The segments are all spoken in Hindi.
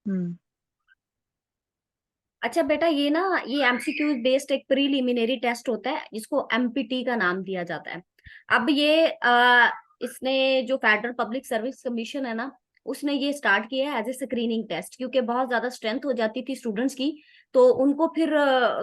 हम्म। अच्छा बेटा, ये एमसीक्यू बेस्ड एक प्रीलिमिनरी टेस्ट होता है जिसको एमपीटी का नाम दिया जाता है। अब इसने जो फेडरल पब्लिक सर्विस कमीशन है ना, उसने ये स्टार्ट किया है एज ए स्क्रीनिंग टेस्ट, क्योंकि बहुत ज्यादा स्ट्रेंथ हो जाती थी स्टूडेंट्स की। तो उनको फिर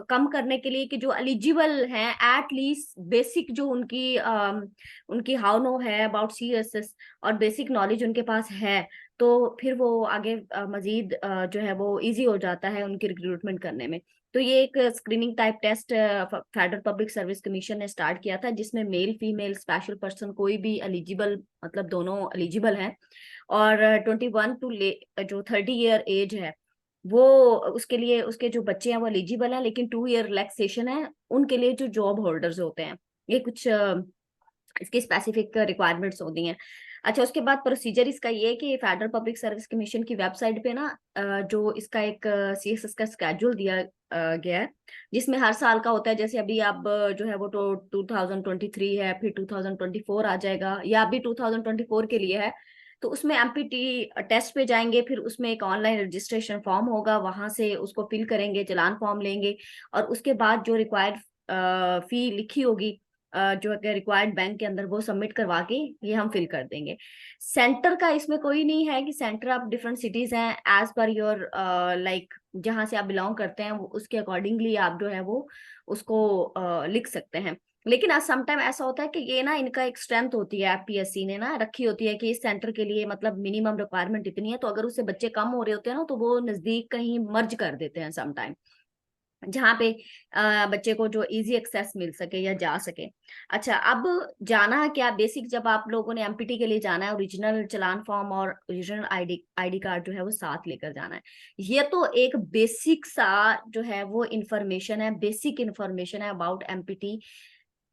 कम करने के लिए कि जो एलिजिबल हैं, एट लीस्ट बेसिक जो उनकी हाउ नो है अबाउट सीएसएस और बेसिक नॉलेज उनके पास है, तो फिर वो आगे मजीद जो है वो इजी हो जाता है उनकी रिक्रूटमेंट करने में। तो ये एक screening type test federal public service commission ने स्टार्ट किया था, जिसमें मेल फीमेल स्पेशल पर्सन कोई भी एलिजिबल, मतलब दोनों एलिजिबल हैं। और 21 टू जो 30 ईयर एज है, वो उसके लिए उसके जो बच्चे हैं वो एलिजिबल हैं, लेकिन 2 ईयर रिलैक्सेशन है उनके लिए जो जॉब होल्डर्स होते हैं। ये कुछ इसकी स्पेसिफिक रिक्वायरमेंट्स होती हैं। अच्छा, उसके बाद प्रोसीजर इसका ये है कि फेडरल पब्लिक सर्विस कमीशन की वेबसाइट पे ना जो इसका एक सीएसएस का स्केड्यूल दिया गया है, जिसमें हर साल का होता है। जैसे अभी अब जो है वो तो 2023 है, फिर 2024 आ जाएगा, या अभी 2024 के लिए है। तो उसमें एमपीटी टेस्ट पे जाएंगे, फिर उसमें एक ऑनलाइन रजिस्ट्रेशन फॉर्म होगा, वहां से उसको फिल करेंगे, चालान फॉर्म लेंगे, और उसके बाद जो रिक्वायर्ड फी लिखी होगी जो अगर रिक्वायर्ड बैंक के अंदर, वो सबमिट करवा के ये हम फिल कर देंगे। सेंटर का इसमें कोई नहीं है कि सेंटर आप डिफरेंट सिटीज हैं, एज पर योर लाइक जहां से आप बिलोंग करते हैं उसके अकॉर्डिंगली आप जो है वो उसको लिख सकते हैं। लेकिन आज समटाइम ऐसा होता है कि ये ना इनका एक स्ट्रेंथ होती है, पीएससी ने ना रखी होती है कि इस सेंटर के लिए मतलब मिनिमम रिक्वायरमेंट इतनी है, तो अगर उससे बच्चे कम हो रहे होते हैं ना, तो वो नजदीक कहीं मर्ज कर देते हैं समटाइम, जहाँ पे बच्चे को जो इजी एक्सेस मिल सके या जा सके। अच्छा, अब जाना है क्या बेसिक, जब आप लोगों ने एमपीटी के लिए जाना है, ओरिजिनल चालान फॉर्म और ओरिजिनल आईडी आईडी कार्ड जो है वो साथ लेकर जाना है। ये तो एक बेसिक सा जो है वो इंफॉर्मेशन है, बेसिक इंफॉर्मेशन है अबाउट एमपीटी,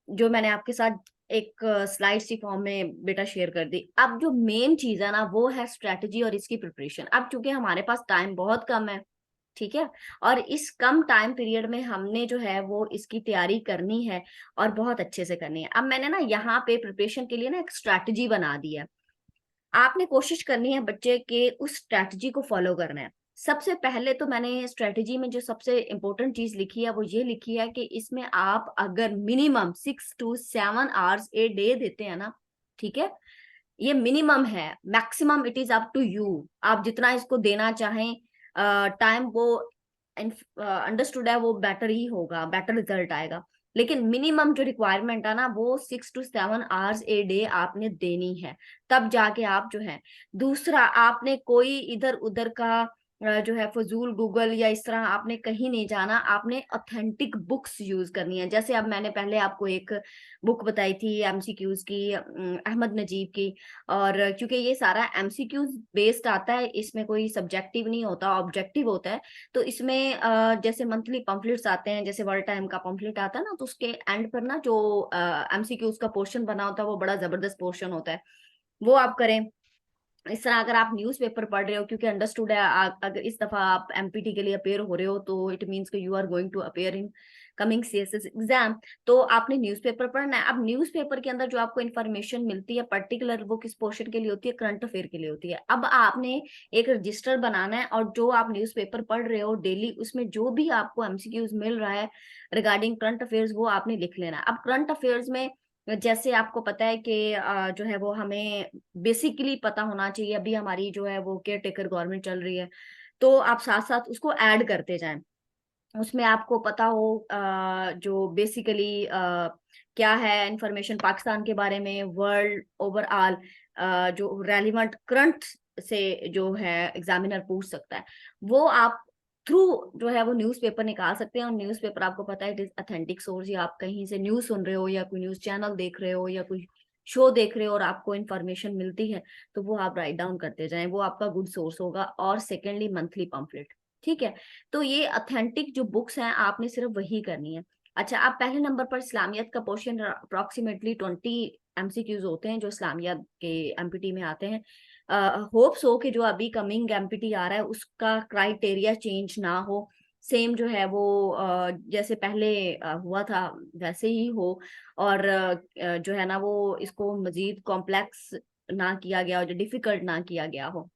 जो मैंने आपके साथ एक स्लाइड सी फॉर्म में बेटा शेयर कर दी। अब जो मेन चीज है ना, वो है स्ट्रेटजी और इसकी प्रिपरेशन। अब चूंकि हमारे पास टाइम बहुत कम है, ठीक है, और इस कम टाइम पीरियड में हमने जो है वो इसकी तैयारी करनी है, और बहुत अच्छे से करनी है। अब मैंने ना यहाँ पे प्रिपरेशन के लिए ना एक स्ट्रैटेजी बना दी है। आपने कोशिश करनी है बच्चे के उस स्ट्रैटेजी को फॉलो करना है। सबसे पहले तो मैंने स्ट्रैटेजी में जो सबसे इंपॉर्टेंट चीज लिखी है वो ये लिखी है कि इसमें आप अगर minimum 6 to 7 hours a day देते हैं ना, ठीक है, ये मिनिमम है, maximum it is up to you, आप जितना इसको देना चाहें टाइम, वो अंडरस्टूड है, वो बेटर ही होगा, बेटर रिजल्ट आएगा। लेकिन मिनिमम जो रिक्वायरमेंट है ना, वो 6 to 7 आवर्स ए डे आपने देनी है, तब जाके आप जो है। दूसरा, आपने कोई इधर उधर का जो है फजूल गूगल या इस तरह आपने कहीं नहीं जाना, आपने ऑथेंटिक बुक्स यूज करनी है। जैसे अब मैंने पहले आपको एक बुक बताई थी एमसीक्यूज की, अहमद नजीब की। और क्योंकि ये सारा एमसीक्यूज बेस्ड आता है, इसमें कोई सब्जेक्टिव नहीं होता, ऑब्जेक्टिव होता है। तो इसमें जैसे मंथली पम्फलेट्स आते हैं, जैसे वर्ल्ड टाइम का पम्फलेट आता है ना, तो उसके एंड पर ना जो एमसीक्यूज का पोर्शन बना होता है, वो बड़ा जबरदस्त पोर्शन होता है, वो आप करें। इस तरह अगर आप न्यूज़पेपर पढ़ रहे हो, क्योंकि अंडरस्टूड है अगर इस दफा आप एमपीटी के लिए अपेयर हो रहे हो, तो इट मींस कि you are going to appear in coming CSS exam, तो आपने न्यूज़पेपर पढ़ना है। अब न्यूज़पेपर के अंदर जो आपको इन्फॉर्मेशन मिलती है पर्टिकुलर, वो किस पोर्शन के लिए होती है, करंट अफेयर के लिए होती है। अब आपने एक रजिस्टर बनाना है, और जो आप न्यूज़पेपर पढ़ रहे हो डेली, उसमें जो भी आपको एमसीक्यूज मिल रहा है रिगार्डिंग करंट अफेयर्स, वो आपने लिख लेना है। अब करंट अफेयर्स में जैसे आपको पता है कि जो है वो हमें बेसिकली पता होना चाहिए, अभी हमारी जो है वो केयर टेकर गवर्नमेंट चल रही है, तो आप साथ साथ उसको ऐड करते जाएं। उसमें आपको पता हो जो बेसिकली क्या है इंफॉर्मेशन पाकिस्तान के बारे में, वर्ल्ड ओवरऑल जो रेलिवेंट करंट से जो है एग्जामिनर पूछ सकता है, वो आप थ्रू जो है वो न्यूज़पेपर निकाल सकते हैं। और न्यूज़पेपर आपको पता है इट इज अथेंटिक सोर्स, या आप कहीं से न्यूज़ सुन रहे हो, या कोई न्यूज़ चैनल देख रहे हो, या कोई शो देख रहे हो और आपको इन्फॉर्मेशन मिलती है, तो वो आप राइट डाउन करते जाएं, वो आपका गुड सोर्स होगा। और सेकेंडली मंथली पम्फलेट, ठीक है। तो ये ऑथेंटिक जो बुक्स हैं आपने सिर्फ वही करनी है। अच्छा, आप पहले नंबर पर इस्लामियत का पोर्शन, अप्रोक्सीमेटली 20 एमसीक्यूज होते हैं जो इस्लामियत के एमपीटी में आते हैं। होप्स हो कि जो अभी कमिंग एमपीटी आ रहा है उसका क्राइटेरिया चेंज ना हो, सेम जो है वो जैसे पहले हुआ था वैसे ही हो। और जो है ना वो इसको मजीद कॉम्प्लेक्स ना किया गया हो, जो डिफिकल्ट ना किया गया हो।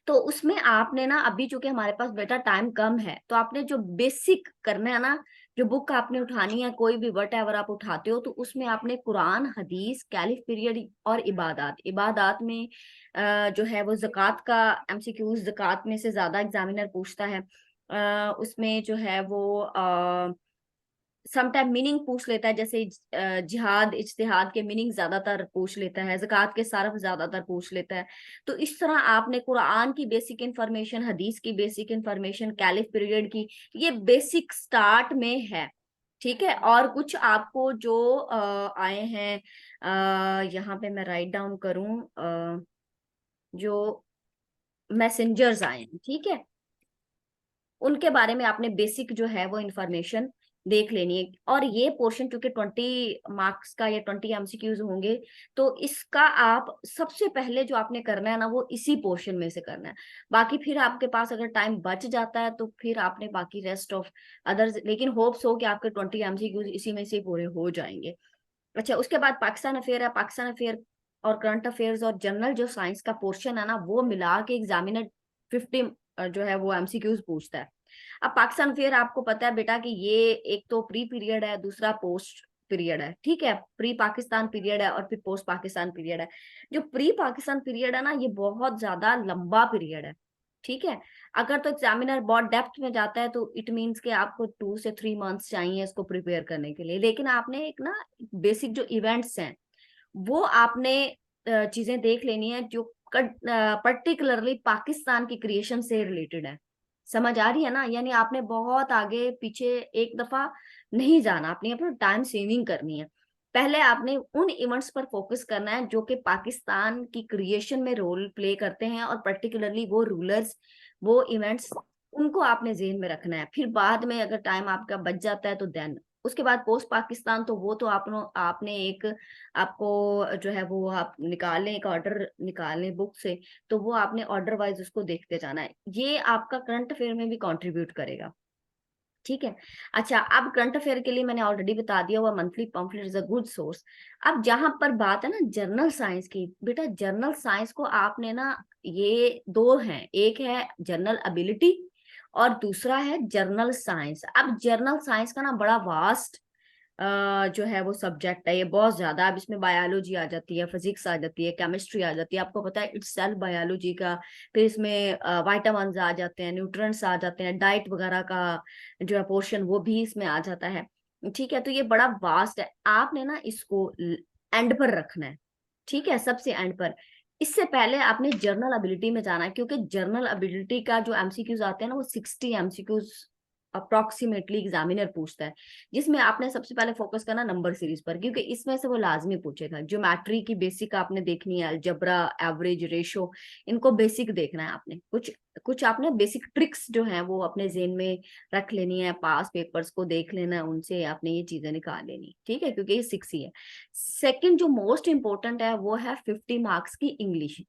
तो उसमें आपने ना, अभी चूंकि हमारे पास बेटा टाइम कम है, तो आपने जो बेसिक करना है ना, जो बुक आपने उठानी है, कोई भी वट एवर आप उठाते हो, तो उसमें आपने कुरान, हदीस, कैलिफ पीरियड और इबादत। इबादत में जो है वो ज़कात का एमसीक्यूज, ज़कात में से ज्यादा एग्जामिनर पूछता है। उसमें जो है वो समटाइम मीनिंग पूछ लेता है, जैसे जिहाद इज्तिहाद के मीनिंग ज्यादातर पूछ लेता है, ज़कात के सरफ ज्यादातर पूछ लेता है। तो इस तरह आपने कुरान की बेसिक इंफॉर्मेशन, हदीस की बेसिक इंफॉर्मेशन, कैलिफ पीरियड की, ये बेसिक स्टार्ट में है। ठीक है। और कुछ आपको जो आए हैं, यहाँ पे मैं राइट डाउन करूं, जो मैसेंजर्स आए हैं, ठीक है, उनके बारे में आपने बेसिक जो है वो इंफॉर्मेशन देख लेनी है। और ये पोर्शन चूंकि 20 मार्क्स का या 20 एमसीक्यूज होंगे, तो इसका आप सबसे पहले जो आपने करना है ना, वो इसी पोर्शन में से करना है। बाकी फिर आपके पास अगर टाइम बच जाता है तो फिर आपने बाकी रेस्ट ऑफ अदर्स, लेकिन होप्स हो कि आपके 20 एमसीक्यूज इसी में से पूरे हो जाएंगे। अच्छा, उसके बाद पाकिस्तान अफेयर है। पाकिस्तान अफेयर और करंट अफेयर्स और जनरल जो साइंस का पोर्शन है ना, वो मिला के एग्जामिनर 50 जो है वो एमसीक्यूज पूछता है। अब पाकिस्तान अफेयर आपको पता है बेटा कि ये एक तो प्री पीरियड है, दूसरा पोस्ट पीरियड है। ठीक है, प्री पाकिस्तान पीरियड है और फिर पोस्ट पाकिस्तान पीरियड है। जो प्री पाकिस्तान पीरियड है ना, ये बहुत ज्यादा लंबा पीरियड है। ठीक है। अगर तो एग्जामिनर बहुत डेप्थ में जाता है तो इट मीन्स कि आपको 2 से 3 मंथ्स चाहिए इसको प्रिपेयर करने के लिए। लेकिन आपने एक ना बेसिक जो इवेंट्स हैं, वो आपने चीजें देख लेनी है जो पर्टिकुलरली पाकिस्तान की क्रिएशन से रिलेटेड है। समझ आ रही है ना? यानी आपने बहुत आगे पीछे एक दफा नहीं जाना, आपने अपना टाइम सेविंग करनी है। पहले आपने उन इवेंट्स पर फोकस करना है जो कि पाकिस्तान की क्रिएशन में रोल प्ले करते हैं, और पर्टिकुलरली वो रूलर्स, वो इवेंट्स, उनको आपने जेहन में रखना है। फिर बाद में अगर टाइम आपका बच जाता है तो देन उसके बाद पोस्ट पाकिस्तान, तो वो तो आपने एक, आपको जो है वो आप निकाल लें, एक ऑर्डर निकाल लें बुक से, तो वो आपने ऑर्डर वाइज उसको देखते जाना है। ये आपका करंट अफेयर में भी कंट्रीब्यूट करेगा। ठीक है। अच्छा, अब करंट अफेयर के लिए मैंने ऑलरेडी बता दिया हुआ, monthly pamphlet is a good source. अब जहां पर बात है ना जनरल साइंस की, बेटा जनरल साइंस को आपने ना, ये दो हैं, एक है जनरल एबिलिटी और दूसरा है जनरल साइंस। अब जनरल साइंस का ना बड़ा वास्ट जो है वो सब्जेक्ट है, ये बहुत ज्यादा। अब इसमें बायोलॉजी आ जाती है, फिजिक्स आ जाती है, केमिस्ट्री आ जाती है, आपको पता है इट्स सेल्फ बायोलॉजी का। फिर इसमें वाइटामिन आ जाते हैं, न्यूट्रिएंट्स आ जाते हैं, डाइट वगैरह का जो है पोर्शन वो भी इसमें आ जाता है। ठीक है, तो ये बड़ा वास्ट है। आपने ना इसको एंड पर रखना है। ठीक है, सबसे एंड पर। इससे पहले आपने जर्नल एबिलिटी में जाना है, क्योंकि जर्नल एबिलिटी का जो एमसीक्यूज आते हैं ना, वो 60 एमसीक्यूज अप्रोक्सीमेटली एग्जामिनर पूछता है, जिसमें आपने सबसे पहले फोकस करना नंबर सीरीज पर, क्योंकि इसमें से वो लाजमी पूछेगा। ज्योमेट्री की बेसिक आपने देखनी है, अलजबरा, एवरेज, रेशो, इनको बेसिक देखना है आपने। कुछ कुछ आपने बेसिक ट्रिक्स जो है वो अपने जेन में रख लेनी है, पास पेपर्स को देख लेना है, उनसे आपने ये चीजें निकाल लेनी। ठीक है, क्योंकि ये 6 ही है। सेकंड जो मोस्ट इंपॉर्टेंट है वो है 50 मार्क्स की इंग्लिश,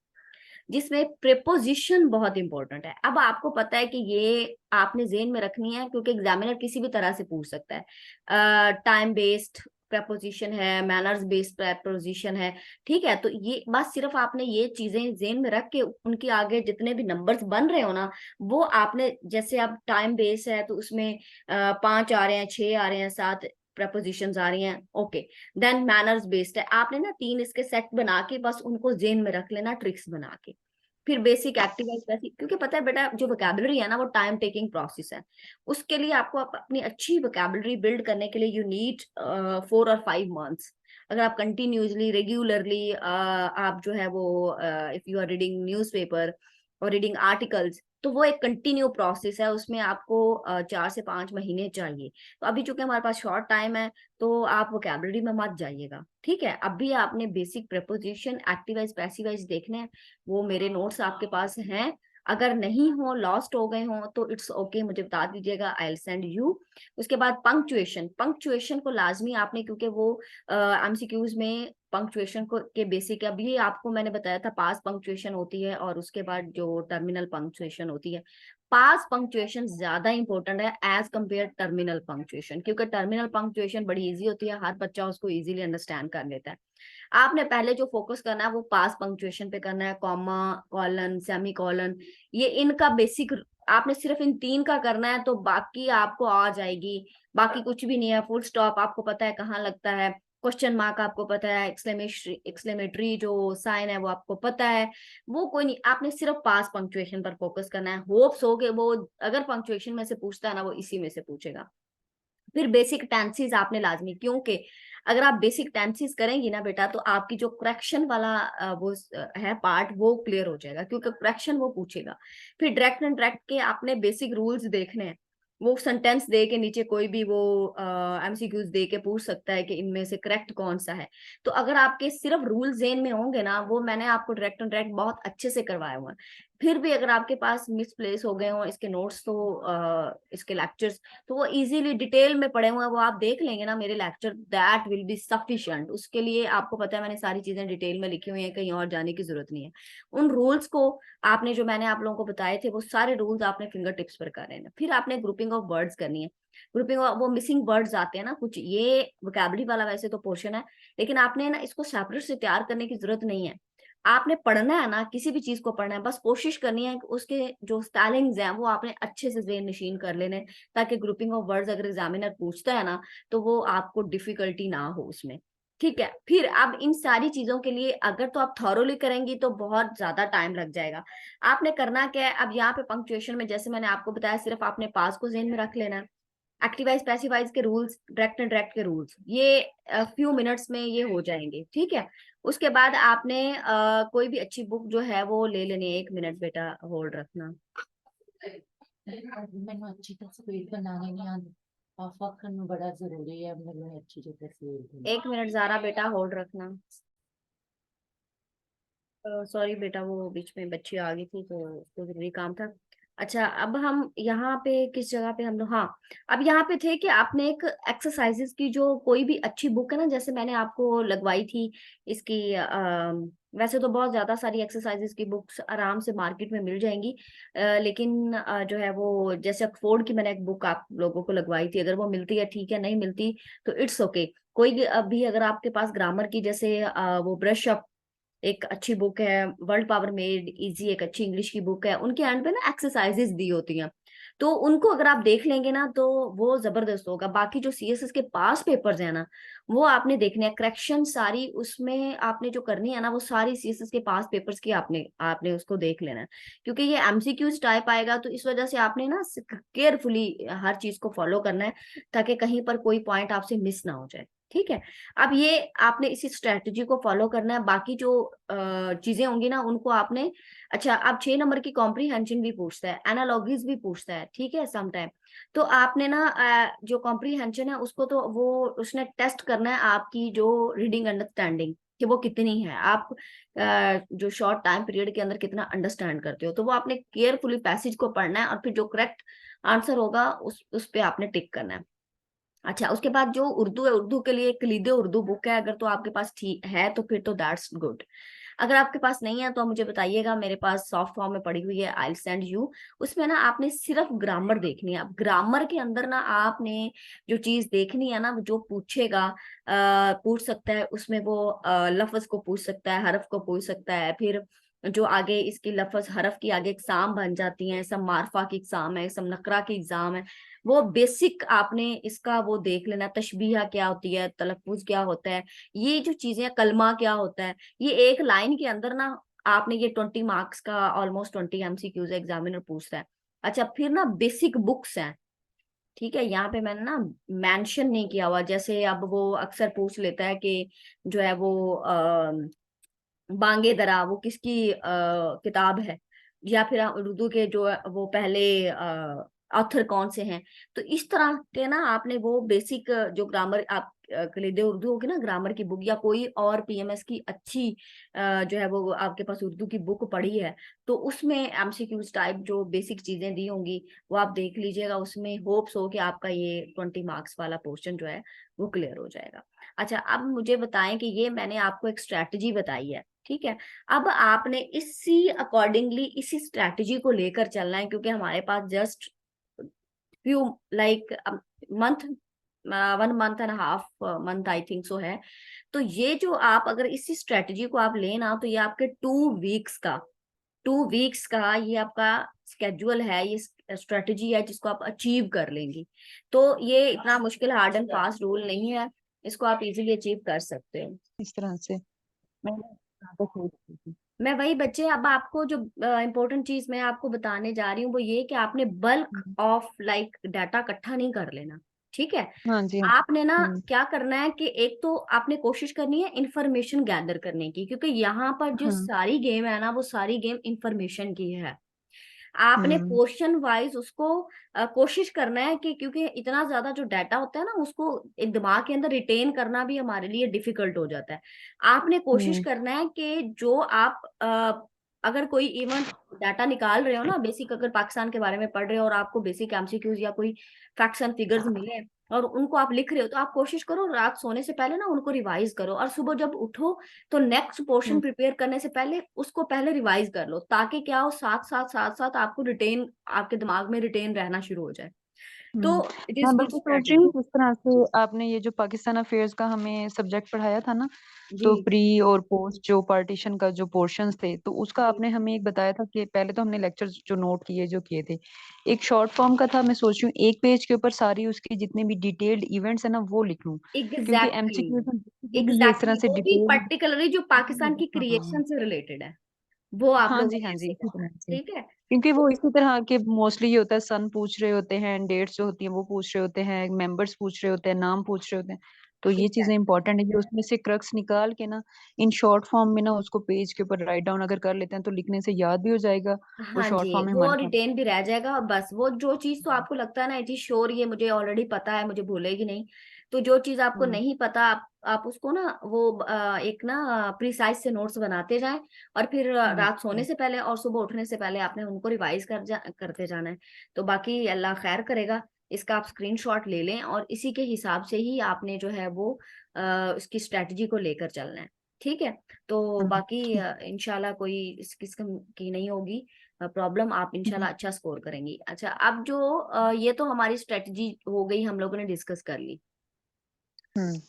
जिसमें प्रेपोजिशन बहुत इंपॉर्टेंट है। अब आपको पता है कि ये आपने जेन में रखनी है, क्योंकि एग्जामिनर किसी भी तरह से पूछ सकता है। टाइम बेस्ड प्रेपोजिशन है, मैनर्स बेस्ड प्रेपोजिशन है। ठीक है, तो ये बस सिर्फ आपने ये चीजें जेन में रख के उनके आगे जितने भी नंबर्स बन रहे हो ना, वो आपने, जैसे अब टाइम बेस है तो उसमें 5 आ रहे हैं, 6 आ रहे हैं, 7 प्रपोजिशंस आ रही हैं, ओके। देन मैनर्स बेस्ड है, आपने ना 3 इसके सेट बना के बस उनको जेन में रख लेना, ट्रिक्स बना के। फिर बेसिक एक्टिव वैसी, क्योंकि पता है बेटा जो वोकैबुलरी है ना, वो टाइम टेकिंग प्रोसेस है। उसके लिए आपको अपनी अच्छी वोकैबुलरी बिल्ड करने के लिए यू नीड 4 और 5 मंथ्स। अगर आप कंटिन्यूसली रेगुलरली आप जो है वो, if you are reading newspaper और रीडिंग आर्टिकल्स, तो वो एक कंटिन्यू प्रोसेस है, उसमें आपको 4 से 5 महीने चाहिए। तो अभी चूंकि हमारे पास शॉर्ट टाइम है, तो आप वोकैबुलरी में मत जाइएगा। ठीक है, अभी आपने basic preposition, active voice, passive wise देखने हैं। वो मेरे नोट्स आपके पास हैं, अगर नहीं हो, लॉस्ट हो गए हो, तो इट्स ओके, मुझे बता दीजिएगा, आई विल सेंड यू। उसके बाद पंक्चुएशन, पंक्चुएशन को लाजमी आपने, क्योंकि वो एमसीक्यूज में पंक्चुएशन को के बेसिक, अभी आपको मैंने बताया था पास पंक्चुएशन होती है और उसके बाद जो टर्मिनल पंक्चुएशन होती है। पास पंक्चुएशन ज्यादा इंपॉर्टेंट है एज कंपेयर टर्मिनल पंक्चुएशन, क्योंकि टर्मिनल पंक्चुएशन बड़ी इजी होती है, हर बच्चा उसको इजीली अंडरस्टैंड कर लेता है। आपने पहले जो फोकस करना है वो पास पंक्चुएशन पे करना है, कॉमा, कॉलन, सेमी कॉलन, ये इनका बेसिक आपने सिर्फ इन 3 का करना है, तो बाकी आपको आ जाएगी। बाकी कुछ भी नहीं है, फुल स्टॉप आपको पता है कहाँ लगता है, क्वेश्चन मार्क आपको पता है, एक्सक्लेमेटरी जो साइन है वो आपको पता है, वो कोई नहीं, आपने सिर्फ पास पंक्चुएशन पर फोकस करना है। होप्स हो के वो अगर पंक्चुएशन में से पूछता है ना, वो इसी में से पूछेगा। फिर बेसिक टेंसेस आपने लाजमी, क्योंकि अगर आप बेसिक टेंसेस करेंगी ना बेटा, तो आपकी जो करेक्शन वाला है पार्ट, वो क्लियर हो जाएगा, क्योंकि करेक्शन वो पूछेगा। फिर डायरेक्ट एंड डायरेक्ट के आपने बेसिक रूल्स देखने हैं। वो सेंटेंस दे के नीचे कोई भी वो एमसीक्यूज दे के पूछ सकता है कि इनमें से करेक्ट कौन सा है। तो अगर आपके सिर्फ रूल जेन में होंगे ना, वो मैंने आपको डायरेक्ट एंड डायरेक्ट बहुत अच्छे से करवाया हुआ है। फिर भी अगर आपके पास मिसप्लेस हो गए हो इसके नोट्स, तो इसके लेक्चर्स, तो वो इजीली डिटेल में पढ़े हुए हैं, वो आप देख लेंगे ना मेरे lecture, that will be sufficient. उसके लिए आपको पता है मैंने सारी चीजें डिटेल में लिखी हुई हैं, कहीं और जाने की जरूरत नहीं है। उन रूल्स को आपने, जो मैंने आप लोगों को बताए थे, वो सारे रूल्स आपने फिंगर टिप्स पर कर लेना। फिर आपने ग्रुपिंग ऑफ वर्ड्स करनी है। ग्रुपिंग ऑफ वो मिसिंग वर्ड्स आते हैं ना कुछ, ये वोकैबुलरी वाला वैसे तो पोर्शन है, लेकिन आपने ना इसको सेपरेट से तैयार करने की जरूरत नहीं है। आपने पढ़ना है ना, किसी भी चीज को पढ़ना है, बस कोशिश करनी है कि उसके जो स्पेलिंग्स हैं वो आपने अच्छे से ज़हन नशीन कर लेने, ताकि ग्रुपिंग ऑफ वर्ड्स अगर एग्जामिनर पूछता है ना, तो वो आपको डिफिकल्टी ना हो उसमें। ठीक है, फिर अब इन सारी चीजों के लिए अगर तो आप थॉरोली करेंगी तो बहुत ज्यादा टाइम लग जाएगा। आपने करना क्या है, अब यहाँ पे पंक्चुएशन में जैसे मैंने आपको बताया, सिर्फ आपने पास को ज़हन में रख लेना है। एक्टिवाइज पैसिवाइज के रूल्स, डायरेक्ट एंड डायरेक्ट के रूल्स, ये फ्यू मिनट्स में ये हो जाएंगे। ठीक है, उसके बाद आपने कोई भी अच्छी बुक जो है वो ले लेनी है। 1 मिनट बेटा होल्ड रखना। मैंने अच्छी तस्वीर बनाने नहीं आती, फखर में बड़ा जरूरी है मैंने अच्छी जो तस्वीर। 1 मिनट ज़ारा बेटा होल्ड रखना। सॉरी बेटा, वो बीच में बच्ची आ गई थी तो उसको जरूरी काम था। अच्छा, अब हम यहाँ पे किस जगह पे हम लोग, हाँ, अब यहाँ पे थे कि आपने एक एक्सरसाइजेस की जो कोई भी अच्छी बुक है ना, जैसे मैंने आपको लगवाई थी इसकी, वैसे तो बहुत ज्यादा सारी एक्सरसाइजेस की बुक्स आराम से मार्केट में मिल जाएंगी, लेकिन जो है वो, जैसे ऑक्सफोर्ड की मैंने एक बुक आप लोगों को लगवाई थी, अगर वो मिलती है ठीक है, नहीं मिलती तो इट्स ओके। कोई भी अभी अगर आपके पास ग्रामर की, जैसे वो ब्रश अप एक अच्छी बुक है, वर्ल्ड पावर मेड इजी एक अच्छी इंग्लिश की बुक है, उनके एंड पे ना एक्सरसाइजेस दी होती हैं, तो उनको अगर आप देख लेंगे ना तो वो जबरदस्त होगा। बाकी जो सीएसएस के पास पेपर्स है ना, वो आपने देखने हैं, करेक्शन सारी उसमें आपने जो करनी है ना, वो सारी सीएसएस के पास पेपर्स की आपने आपने उसको देख लेना है, क्योंकि ये एमसीक्यूज टाइप आएगा, तो इस वजह से आपने ना केयरफुली हर चीज को फॉलो करना है, ताकि कहीं पर कोई पॉइंट आपसे मिस ना हो जाए। ठीक है, अब ये आपने इसी स्ट्रेटजी को फॉलो करना है। बाकी जो चीजें होंगी ना उनको आपने, अच्छा, अब 6 नंबर की कॉम्प्रीहेंशन भी पूछता है, एनालॉजीज भी पूछता है, ठीक है, समटाइम। तो आपने ना जो कॉम्प्रीहेंशन है उसको तो वो उसने टेस्ट करना है आपकी जो रीडिंग अंडरस्टैंडिंग, कि वो कितनी है, आप जो शॉर्ट टाइम पीरियड के अंदर कितना अंडरस्टैंड करते हो। तो वो आपने केयरफुली पैसेज को पढ़ना है, और फिर जो करेक्ट आंसर होगा उस पे आपने टिक करना है। अच्छा, उसके बाद जो उर्दू है, उर्दू के लिए कलीदे उर्दू बुक है, अगर तो आपके पास ठीक है तो फिर तो दैट्स गुड। अगर आपके पास नहीं है तो आप मुझे बताइएगा, मेरे पास सॉफ्ट फॉर्म में पड़ी हुई है, आई विल सेंड यू। उसमें ना आपने सिर्फ ग्रामर देखनी है। अब ग्रामर के अंदर ना आपने जो चीज देखनी है ना, जो पूछेगा, पूछ सकता है उसमें वो लफ्ज को पूछ सकता है, हरफ को पूछ सकता है, फिर जो आगे इसकी लफ्ज हरफ की आगे एग्जाम बन जाती हैं, सब मारफा की एग्जाम है, सब नकरा की एग्जाम है, वो बेसिक आपने इसका वो देख लेना, तशबीहा क्या होती है, तलफ्फुज क्या होता है, ये जो चीजें, कलमा क्या होता है, ये एक लाइन के अंदर ना आपने, ये 20 मार्क्स का ऑलमोस्ट 20 MCQs एग्जामिनर पूछता है। अच्छा, फिर ना बेसिक बुक्स हैं, ठीक है, यहाँ पे मैंने ना मेंशन नहीं किया हुआ, जैसे अब वो अक्सर पूछ लेता है कि जो है वो बांगे दरा वो किसकी किताब है, या फिर उर्दू के जो वो पहले ऑथर कौन से हैं। तो इस तरह के ना आपने वो बेसिक जो ग्रामर आप कलीदे उर्दू होगी ना, ग्रामर की बुक, या कोई और पीएमएस की अच्छी जो है वो आपके पास उर्दू की बुक पड़ी है, तो उसमें एमसीक्यूज टाइप जो बेसिक चीजें दी होंगी वो आप देख लीजिएगा। उसमें होप्स हो कि आपका ये 20 मार्क्स वाला पोर्शन जो है वो क्लियर हो जाएगा। अच्छा, अब मुझे बताएं कि ये मैंने आपको एक स्ट्रैटेजी बताई है, ठीक है, अब आपने इसी अकॉर्डिंगली इसी स्ट्रैटेजी को लेकर चलना है, क्योंकि हमारे पास just few like month, 1.5 month I think so है। तो ये जो आप अगर इसी स्ट्रेटजी को आप लेना, तो ये आपके 2 वीक्स का ये आपका स्केड्यूल है, ये स्ट्रेटजी है जिसको आप अचीव कर लेंगी। तो ये इतना मुश्किल हार्ड एंड फास्ट रूल नहीं है, इसको आप इजीली अचीव कर सकते हो। इस तरह से मैंने यहाँ तक सोच रही थी। मैं वही बच्चे, अब आपको जो इम्पोर्टेंट चीज मैं आपको बताने जा रही हूँ वो ये कि आपने बल्क ऑफ लाइक डाटा इकट्ठा नहीं कर लेना, ठीक है। हाँ जी, हाँ। आपने ना क्या करना है कि एक तो आपने कोशिश करनी है इंफॉर्मेशन गैदर करने की, क्योंकि यहाँ पर जो हाँ। सारी गेम है ना वो सारी गेम इंफॉर्मेशन की है। आपने पोर्शन वाइज उसको कोशिश करना है कि, क्योंकि इतना ज्यादा जो डाटा होता है ना उसको एक दिमाग के अंदर रिटेन करना भी हमारे लिए डिफिकल्ट हो जाता है। आपने कोशिश करना है कि जो आप अगर कोई इवन डाटा निकाल रहे हो ना, बेसिक अगर पाकिस्तान के बारे में पढ़ रहे हो और आपको बेसिक एमसीक्यूज या कोई फैक्ट्स एंड फिगर्स मिले और उनको आप लिख रहे हो, तो आप कोशिश करो रात सोने से पहले ना उनको रिवाइज करो, और सुबह जब उठो तो नेक्स्ट पोर्शन प्रिपेयर करने से पहले उसको पहले रिवाइज कर लो, ताकि क्या हो, साथ साथ आपको रिटेन, आपके दिमाग में रिटेन रहना शुरू हो जाए। तो इट इज मैं गुड बल्कि सोच रही स्ट्रेटेजी। हूँ जिस तरह से आपने ये जो पाकिस्तान अफेयर्स का हमें सब्जेक्ट पढ़ाया था ना, जी तो प्री और पोस्ट जो पार्टीशन का जो पोर्शंस थे, तो उसका जी। आपने हमें एक बताया था कि पहले तो हमने लेक्चर्स जो नोट किए जो किए थे, एक शॉर्ट फॉर्म का था। मैं सोच रही हूँ एक पेज के ऊपर सारी उसकी जितने भी डिटेल्ड इवेंट्स है ना वो लिख लूँ, क्योंकि एग्जैक्टली एमसीक्यू में बेसिकली ये इस तरह एग्जैक्टली, से वो भी डिटेल। पर्टिकुलरली जो पाकिस्तान की हाँ। क्रिएशन से रिलेटेड है, वो आप हाँ लोगों जी, ने हाँ जी, ऐसे इसी करना तरह है, से, ठीक है। क्योंकि वो इसी तरह के मोस्टली ये होता है, सन पूछ रहे होते हैं, डेट्स जो होती हैं वो पूछ रहे होते हैं, मेंबर्स पूछ रहे होते हैं, नाम पूछ रहे होते हैं। तो ये चीजें एग्जैक्टली, इंपॉर्टेंट है कि उसमें से क्रक्स निकाल के ना इन शॉर्ट फॉर्म में ना उसको पेज के ऊपर राइट डाउन अगर कर लेते हैं तो लिखने से याद भी हो जाएगा। वो हाँ जी, शॉर्ट फॉर्म में वो हमारे पास। रिटेन भी रह जाएगा, और बस वो जो चीज तो आपको लगता है ना इट इज श्योर ये मुझे ऑलरेडी पता है, मुझे भूलेगी नहीं, तो जो चीज आपको हम्म। नहीं पता आप उसको ना वो एक ना प्रिसाइज से नोट्स बनाते जाएं, और फिर रात सोने हम्म। से पहले और सुबह उठने से पहले आपने उनको रिवाइज करते जाना है। तो बाकी अल्लाह खैर करेगा, इसका आप स्क्रीनशॉट ले लें और इसी के हिसाब से ही आपने जो है वो उसकी स्ट्रेटजी को लेकर चलना है, ठीक है। तो बाकी ठीक। इंशाल्लाह कोई इस किस्म की नहीं होगी प्रॉब्लम, आप हम्म। इंशाल्लाह अच्छा स्कोर करेंगी। अच्छा, अब जो ये तो हमारी स्ट्रेटजी हो गई, हम लोगों ने डिस्कस कर ली। हम्म।